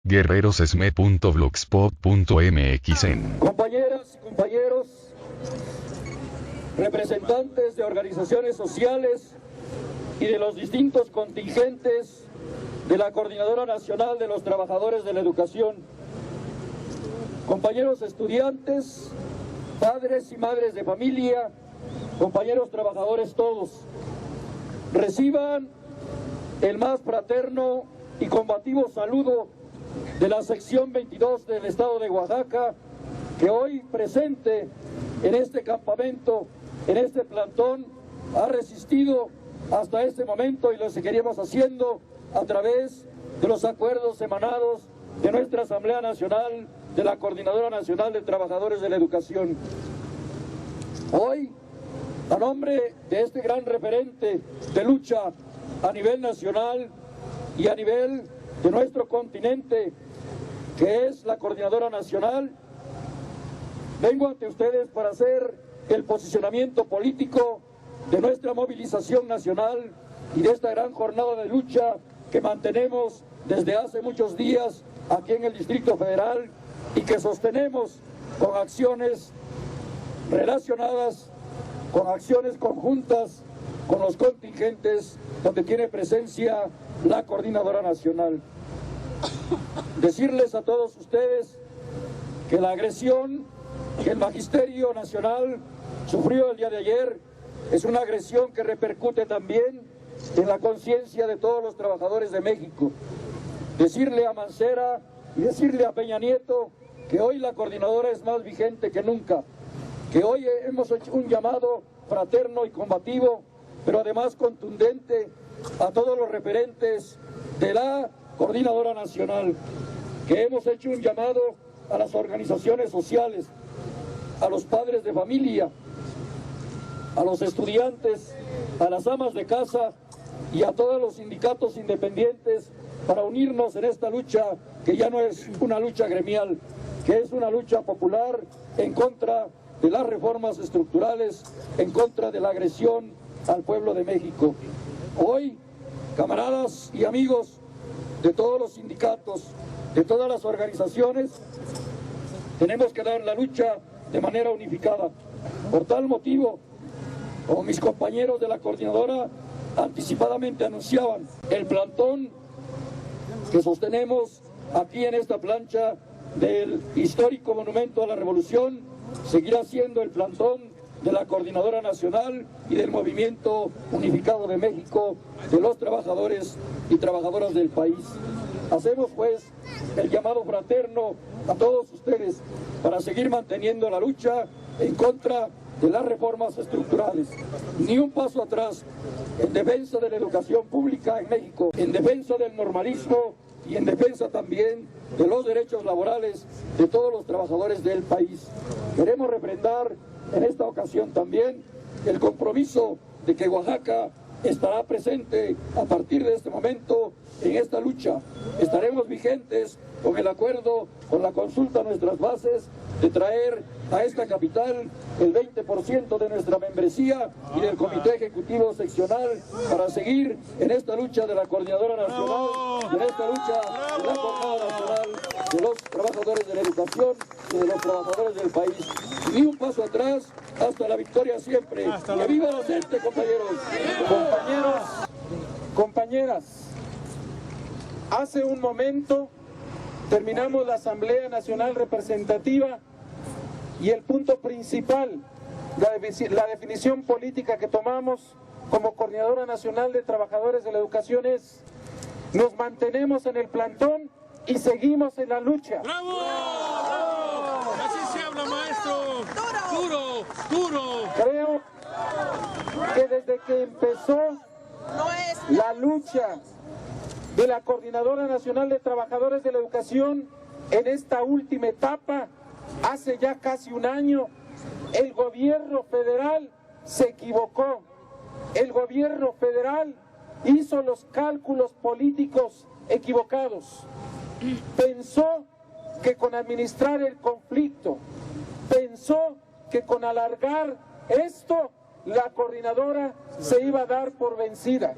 guerrerosesme.blogspot.mx. Compañeras y compañeros, representantes de organizaciones sociales y de los distintos contingentes de la Coordinadora Nacional de los Trabajadores de la Educación, compañeros estudiantes, padres y madres de familia, compañeros trabajadores todos, reciban el más fraterno y combativo saludo de la sección 22 del estado de Oaxaca, que hoy presente en este campamento, en este plantón, ha resistido hasta este momento y lo seguiremos haciendo a través de los acuerdos emanados de nuestra Asamblea Nacional, de la Coordinadora Nacional de Trabajadores de la Educación. Hoy, a nombre de este gran referente de lucha a nivel nacional y a nivel de nuestro continente, que es la Coordinadora Nacional, vengo ante ustedes para hacer el posicionamiento político de nuestra movilización nacional y de esta gran jornada de lucha que mantenemos desde hace muchos días aquí en el Distrito Federal y que sostenemos con acciones relacionadas, con acciones conjuntas con los contingentes donde tiene presencia la Coordinadora Nacional. Decirles a todos ustedes que la agresión que el Magisterio Nacional sufrió el día de ayer es una agresión que repercute también en la conciencia de todos los trabajadores de México. Decirle a Mancera y decirle a Peña Nieto que hoy la Coordinadora es más vigente que nunca, que hoy hemos hecho un llamado fraterno y combativo, pero además contundente a todos los referentes de la Coordinadora Nacional, que hemos hecho un llamado a las organizaciones sociales, a los padres de familia, a los estudiantes, a las amas de casa y a todos los sindicatos independientes para unirnos en esta lucha que ya no es una lucha gremial, que es una lucha popular en contra de las reformas estructurales, en contra de la agresión al pueblo de México. Hoy, camaradas y amigos de todos los sindicatos, de todas las organizaciones, tenemos que dar la lucha de manera unificada. Por tal motivo, como mis compañeros de la Coordinadora anticipadamente anunciaban, el plantón que sostenemos aquí en esta plancha del histórico Monumento a la Revolución seguirá siendo el plantón de la Coordinadora Nacional y del Movimiento Unificado de México, de los trabajadores y trabajadoras del país. Hacemos pues el llamado fraterno a todos ustedes para seguir manteniendo la lucha en contra de las reformas estructurales. Ni un paso atrás en defensa de la educación pública en México, en defensa del normalismo y en defensa también de los derechos laborales de todos los trabajadores del país. Queremos refrendar en esta ocasión también el compromiso de que Oaxaca estará presente a partir de este momento en esta lucha. Estaremos vigentes con el acuerdo, con la consulta a nuestras bases, de traer a esta capital el 20% de nuestra membresía y del Comité Ejecutivo Seccional para seguir en esta lucha de la Coordinadora Nacional, en esta lucha de la Jornada Nacional de los trabajadores de la educación y de los trabajadores del país. Ni un paso atrás, hasta la victoria siempre. ¡Que viva la gente, compañeros! Compañeros, compañeras, hace un momento terminamos la Asamblea Nacional Representativa y el punto principal, la definición política que tomamos como Coordinadora Nacional de Trabajadores de la Educación es: nos mantenemos en el plantón y seguimos en la lucha. ¡Bravo! ¡Bravo! ¡Así se habla, maestro! ¡Duro! ¡Duro! Creo que desde que empezó la lucha de la Coordinadora Nacional de Trabajadores de la Educación en esta última etapa, hace ya casi un año, el gobierno federal se equivocó. El gobierno federal hizo los cálculos políticos equivocados. Pensó que con administrar el conflicto, pensó que con alargar esto, la coordinadora se iba a dar por vencida.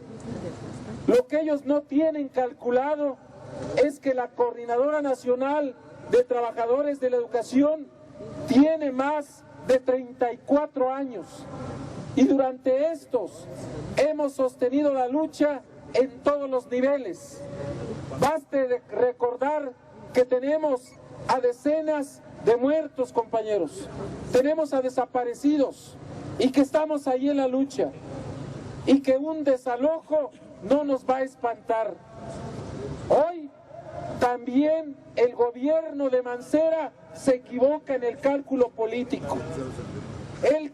Lo que ellos no tienen calculado es que la Coordinadora Nacional de Trabajadores de la Educación tiene más de 34 años y durante estos hemos sostenido la lucha en todos los niveles. Baste recordar que tenemos a decenas de muertos, compañeros, tenemos a desaparecidos y que estamos ahí en la lucha y que un desalojo no nos va a espantar. Hoy también el gobierno de Mancera se equivoca en el cálculo político. Él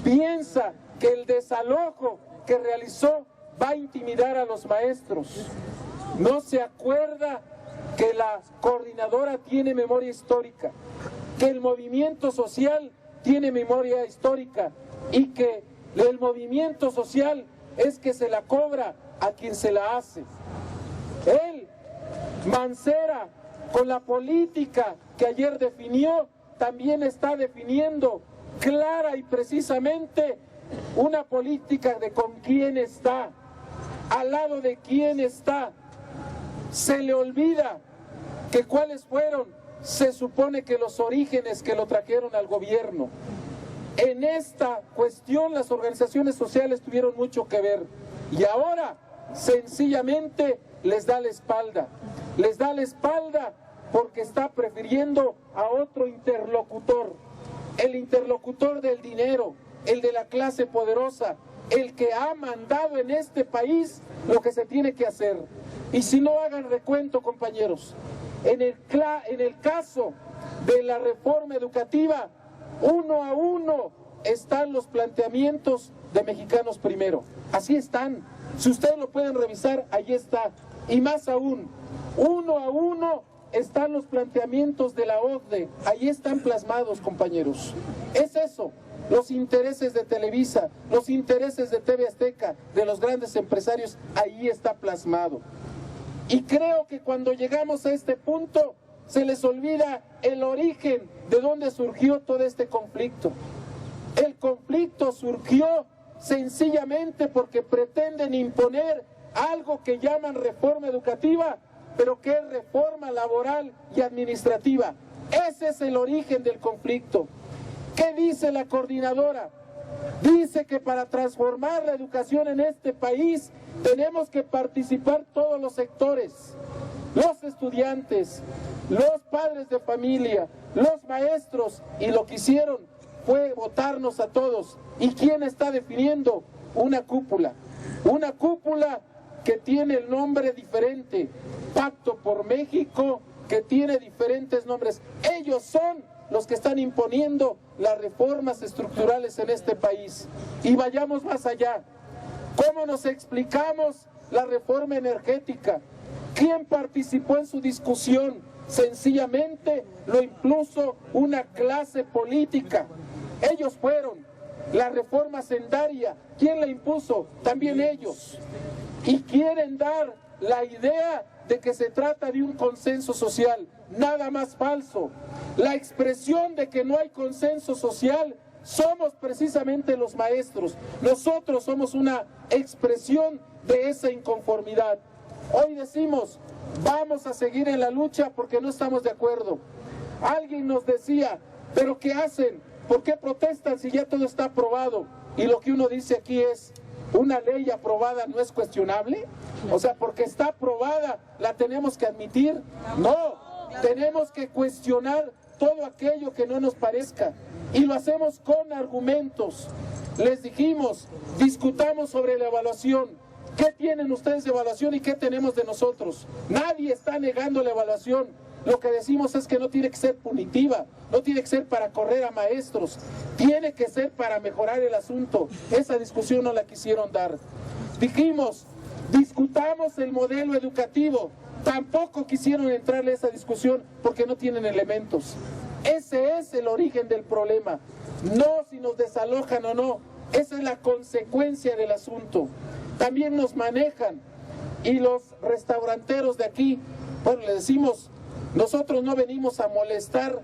piensa que el desalojo que realizó va a intimidar a los maestros. No se acuerda que la coordinadora tiene memoria histórica, que el movimiento social tiene memoria histórica y que el movimiento social es que se la cobra a quien se la hace. Él, Mancera, con la política que ayer definió, también está definiendo clara y precisamente una política de con quién está, al lado de quién está. Se le olvida que cuáles fueron, se supone que los orígenes que lo trajeron al gobierno. En esta cuestión las organizaciones sociales tuvieron mucho que ver y ahora sencillamente les da la espalda. Les da la espalda porque está prefiriendo a otro interlocutor, el interlocutor del dinero, el de la clase poderosa, el que ha mandado en este país lo que se tiene que hacer. Y si no, hagan recuento, compañeros. En el caso de la reforma educativa, uno a uno están los planteamientos de Mexicanos Primero. Así están. Si ustedes lo pueden revisar, ahí está. Y más aún, uno a uno están los planteamientos de la OCDE. Ahí están plasmados, compañeros. Es eso. Los intereses de Televisa, los intereses de TV Azteca, de los grandes empresarios, ahí está plasmado. Y creo que cuando llegamos a este punto, se les olvida el origen de dónde surgió todo este conflicto. El conflicto surgió sencillamente porque pretenden imponer algo que llaman reforma educativa, pero que es reforma laboral y administrativa. Ese es el origen del conflicto. ¿Qué dice la coordinadora? Dice que para transformar la educación en este país tenemos que participar todos los sectores, los estudiantes, los padres de familia, los maestros, y lo que hicieron fue votarnos a todos. ¿Y quién está definiendo? Una cúpula que tiene el nombre diferente, Pacto por México, que tiene diferentes nombres. Ellos son los que están imponiendo las reformas estructurales en este país. Y vayamos más allá. ¿Cómo nos explicamos la reforma energética? ¿Quién participó en su discusión? Sencillamente lo impuso una clase política. Ellos fueron. La reforma sendaria, ¿quién la impuso? También ellos. Y quieren dar la idea de que se trata de un consenso social. Nada más falso. La expresión de que no hay consenso social somos precisamente los maestros. Nosotros somos una expresión de esa inconformidad. Hoy decimos, vamos a seguir en la lucha porque no estamos de acuerdo. Alguien nos decía, ¿pero qué hacen? ¿Por qué protestan si ya todo está aprobado? Y lo que uno dice aquí es, ¿una ley aprobada no es cuestionable? O sea, porque está aprobada, ¿la tenemos que admitir? No, tenemos que cuestionar todo aquello que no nos parezca. Y lo hacemos con argumentos. Les dijimos, discutamos sobre la evaluación. ¿Qué tienen ustedes de evaluación y qué tenemos de nosotros? Nadie está negando la evaluación. Lo que decimos es que no tiene que ser punitiva, no tiene que ser para correr a maestros, tiene que ser para mejorar el asunto. Esa discusión no la quisieron dar. Dijimos, discutamos el modelo educativo. Tampoco quisieron entrarle a esa discusión porque no tienen elementos. Ese es el origen del problema. No si nos desalojan o no. Esa es la consecuencia del asunto. También nos manejan. Y los restauranteros de aquí, bueno, les decimos, nosotros no venimos a molestar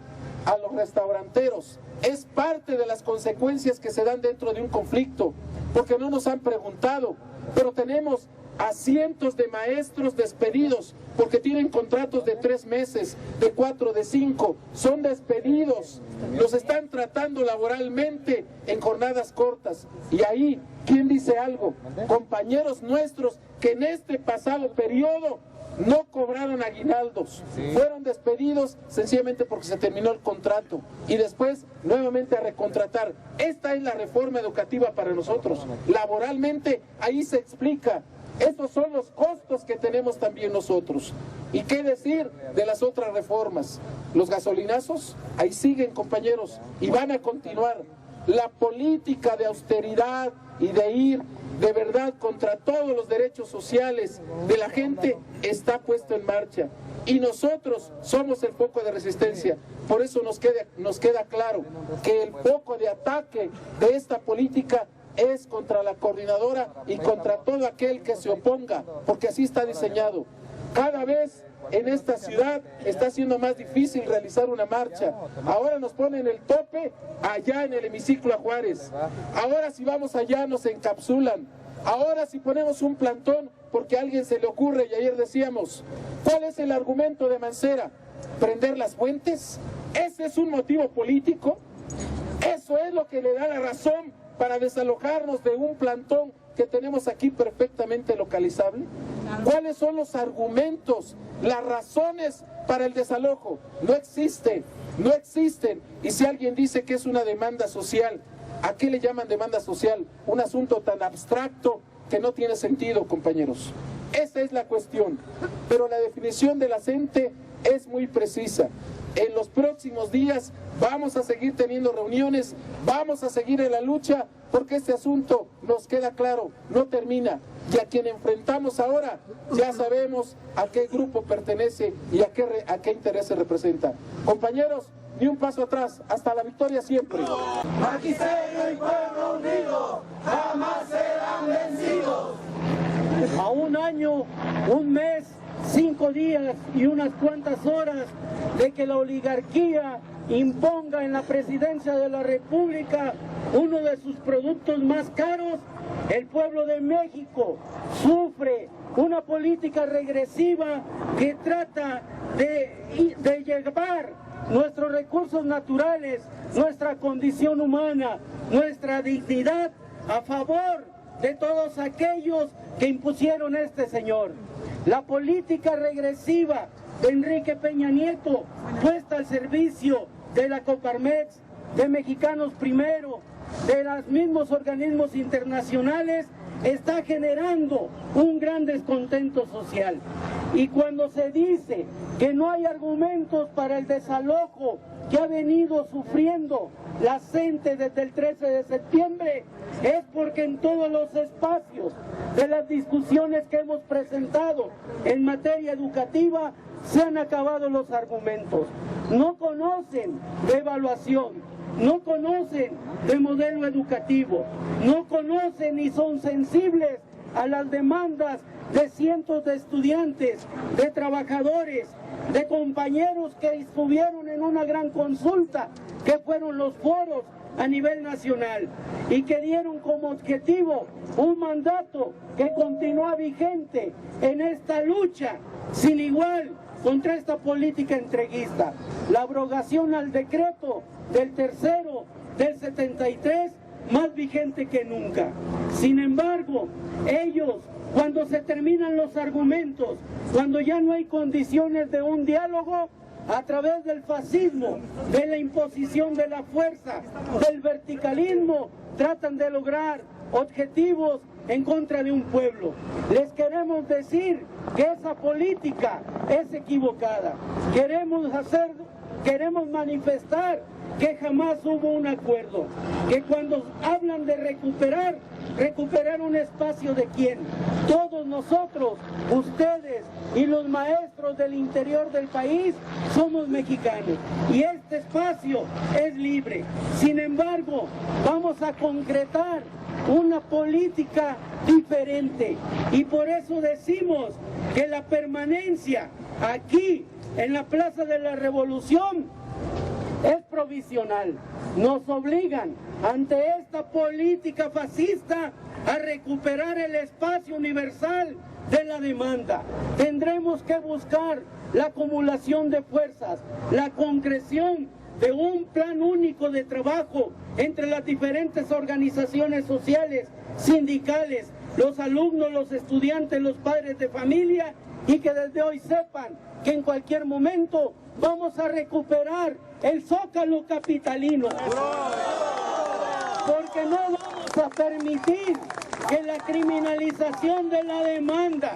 a los restauranteros. Es parte de las consecuencias que se dan dentro de un conflicto, porque no nos han preguntado. Pero tenemos a cientos de maestros despedidos porque tienen contratos de 3 meses, de 4, de 5, son despedidos, los están tratando laboralmente en jornadas cortas. Y ahí, ¿quién dice algo? Compañeros nuestros que en este pasado periodo no cobraron aguinaldos, fueron despedidos sencillamente porque se terminó el contrato y después nuevamente a recontratar. Esta es la reforma educativa para nosotros. Laboralmente ahí se explica. Estos son los costos que tenemos también nosotros. ¿Y qué decir de las otras reformas? Los gasolinazos, ahí siguen, compañeros, y van a continuar. La política de austeridad y de ir de verdad contra todos los derechos sociales de la gente está puesto en marcha. Y nosotros somos el foco de resistencia. Por eso nos queda claro que el foco de ataque de esta política es contra la coordinadora y contra todo aquel que se oponga, porque así está diseñado. Cada vez en esta ciudad está siendo más difícil realizar una marcha. Ahora nos ponen el tope allá en el hemiciclo a Juárez. Ahora si vamos allá nos encapsulan. Ahora si ponemos un plantón porque a alguien se le ocurre, y ayer decíamos, ¿cuál es el argumento de Mancera? ¿Prender las fuentes? ¿Ese es un motivo político? ¿Eso es lo que le da la razón para desalojarnos de un plantón que tenemos aquí perfectamente localizable? ¿Cuáles son los argumentos, las razones para el desalojo? No existen, no existen. Y si alguien dice que es una demanda social, ¿a qué le llaman demanda social? Un asunto tan abstracto que no tiene sentido, compañeros. Esa es la cuestión. Pero la definición de la CENTE es muy precisa. En los próximos días vamos a seguir teniendo reuniones, vamos a seguir en la lucha, porque este asunto nos queda claro, no termina. Y a quien enfrentamos ahora, ya sabemos a qué grupo pertenece y a qué intereses representa. Compañeros, ni un paso atrás, hasta la victoria siempre. Magisterio y pueblo unido jamás serán vencidos. A un año, un mes, 5 días y unas cuantas horas de que la oligarquía imponga en la presidencia de la República uno de sus productos más caros, el pueblo de México sufre una política regresiva que trata de llevar nuestros recursos naturales, nuestra condición humana, nuestra dignidad a favor de todos aquellos que impusieron este señor. La política regresiva de Enrique Peña Nieto, puesta al servicio de la Coparmex, de Mexicanos Primero, de los mismos organismos internacionales, está generando un gran descontento social. Y cuando se dice que no hay argumentos para el desalojo que ha venido sufriendo la CENTE desde el 13 de septiembre, es porque en todos los espacios de las discusiones que hemos presentado en materia educativa se han acabado los argumentos. No conocen de evaluación, no conocen de modelo educativo, no conocen ni son sensibles a las demandas de cientos de estudiantes, de trabajadores, de compañeros que estuvieron en una gran consulta, que fueron los foros a nivel nacional y que dieron como objetivo un mandato que continúa vigente en esta lucha sin igual contra esta política entreguista. La abrogación al decreto del 3º del 73, más vigente que nunca. Sin embargo, ellos, cuando se terminan los argumentos, cuando ya no hay condiciones de un diálogo, a través del fascismo, de la imposición de la fuerza, del verticalismo, tratan de lograr objetivos en contra de un pueblo. Les queremos decir que esa política es equivocada. Queremos manifestar que jamás hubo un acuerdo, que cuando hablan de recuperar un espacio de quién, todos nosotros, ustedes y los maestros del interior del país somos mexicanos y este espacio es libre. Sin embargo, vamos a concretar una política diferente y por eso decimos que la permanencia aquí en la Plaza de la Revolución es provisional. Nos obligan ante esta política fascista a recuperar el espacio universal de la demanda. Tendremos que buscar la acumulación de fuerzas, la concreción de un plan único de trabajo entre las diferentes organizaciones sociales, sindicales, los alumnos, los estudiantes, los padres de familia, y que desde hoy sepan que en cualquier momento vamos a recuperar el zócalo capitalino. Porque no vamos a permitir que la criminalización de la demanda,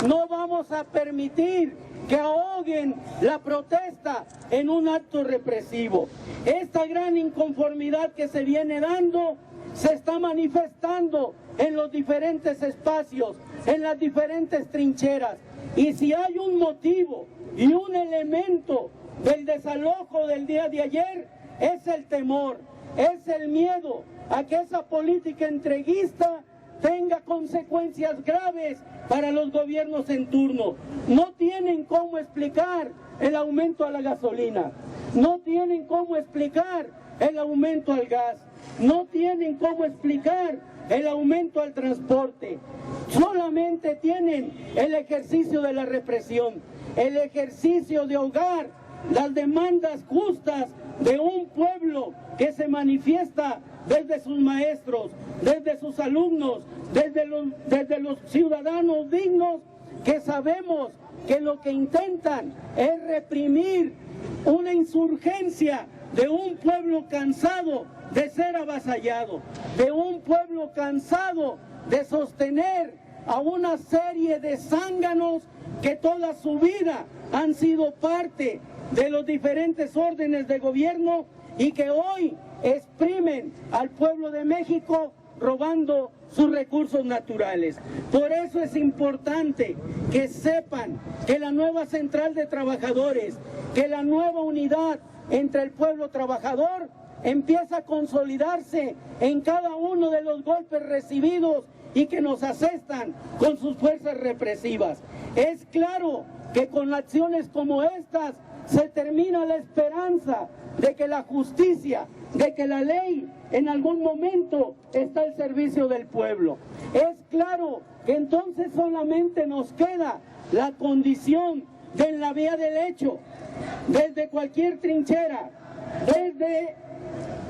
no vamos a permitir que ahoguen la protesta en un acto represivo. Esta gran inconformidad que se viene dando se está manifestando en los diferentes espacios, en las diferentes trincheras. Y si hay un motivo y un elemento del desalojo del día de ayer, es el temor, es el miedo a que esa política entreguista tenga consecuencias graves para los gobiernos en turno. No tienen cómo explicar el aumento a la gasolina, no tienen cómo explicar el aumento al gas, no tienen cómo explicar el aumento al transporte. Solamente tienen el ejercicio de la represión, el ejercicio de ahogar las demandas justas de un pueblo que se manifiesta desde sus maestros, desde sus alumnos, desde los ciudadanos dignos, que sabemos que lo que intentan es reprimir una insurgencia de un pueblo cansado de ser avasallado, de un pueblo cansado de sostener a una serie de zánganos que toda su vida han sido parte de los diferentes órdenes de gobierno y que hoy exprimen al pueblo de México robando sus recursos naturales. Por eso es importante que sepan que la nueva central de trabajadores, que la nueva unidad entre el pueblo trabajador empieza a consolidarse en cada uno de los golpes recibidos y que nos asestan con sus fuerzas represivas. Es claro que con acciones como estas se termina la esperanza de que la justicia, de que la ley en algún momento está al servicio del pueblo. Es claro que entonces solamente nos queda la condición de la vía del hecho, desde cualquier trinchera, desde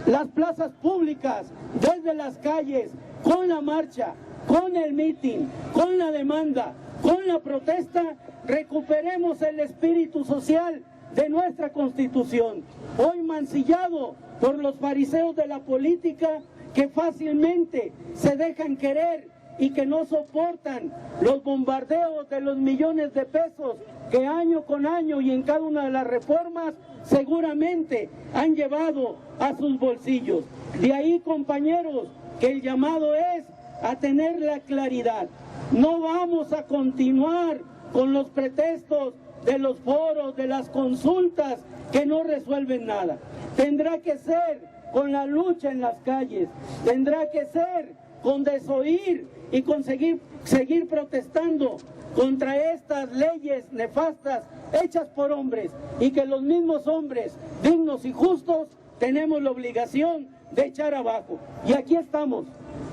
las plazas públicas, desde las calles, con la marcha, con el mitin, con la demanda, con la protesta, recuperemos el espíritu social de nuestra Constitución, hoy mancillado por los fariseos de la política que fácilmente se dejan querer y que no soportan los bombardeos de los millones de pesos que año con año y en cada una de las reformas seguramente han llevado a sus bolsillos. De ahí, compañeros, que el llamado es a tener la claridad. No vamos a continuar con los pretextos de los foros, de las consultas que no resuelven nada. Tendrá que ser con la lucha en las calles, tendrá que ser con desoír y con seguir protestando contra estas leyes nefastas hechas por hombres y que los mismos hombres dignos y justos tenemos la obligación de echar abajo. Y aquí estamos,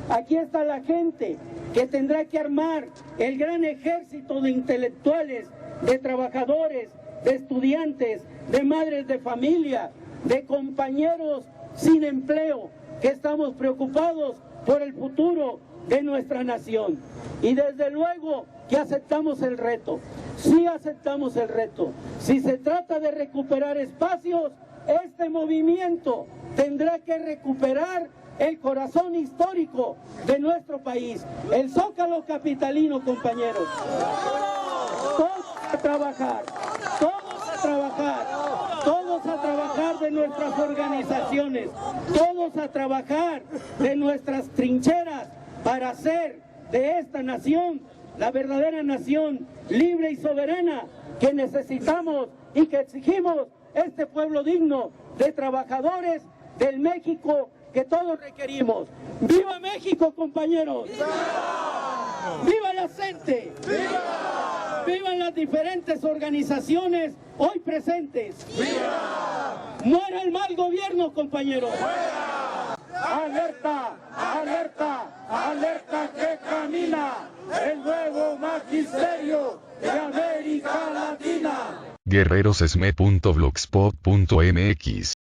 aquí está la gente que tendrá que armar el gran ejército de intelectuales, de trabajadores, de estudiantes, de madres de familia, de compañeros sin empleo, que estamos preocupados por el futuro de nuestra nación. Y desde luego que aceptamos el reto, sí aceptamos el reto. Si se trata de recuperar espacios, este movimiento tendrá que recuperar el corazón histórico de nuestro país, el zócalo capitalino, compañeros. Todos a trabajar, todos a trabajar, todos a trabajar de nuestras organizaciones, todos a trabajar de nuestras trincheras para hacer de esta nación la verdadera nación libre y soberana que necesitamos y que exigimos este pueblo digno de trabajadores del México que todos requerimos. ¡Viva México, compañeros! ¡Viva! ¡Viva la CENTE! ¡Viva! ¡Vivan las diferentes organizaciones hoy presentes! ¡Viva! ¡Muera el mal gobierno, compañeros! ¡Fuera! ¡Alerta! ¡Alerta! ¡Alerta que camina! el nuevo magisterio de América Latina. guerrerosesme.blogspot.mx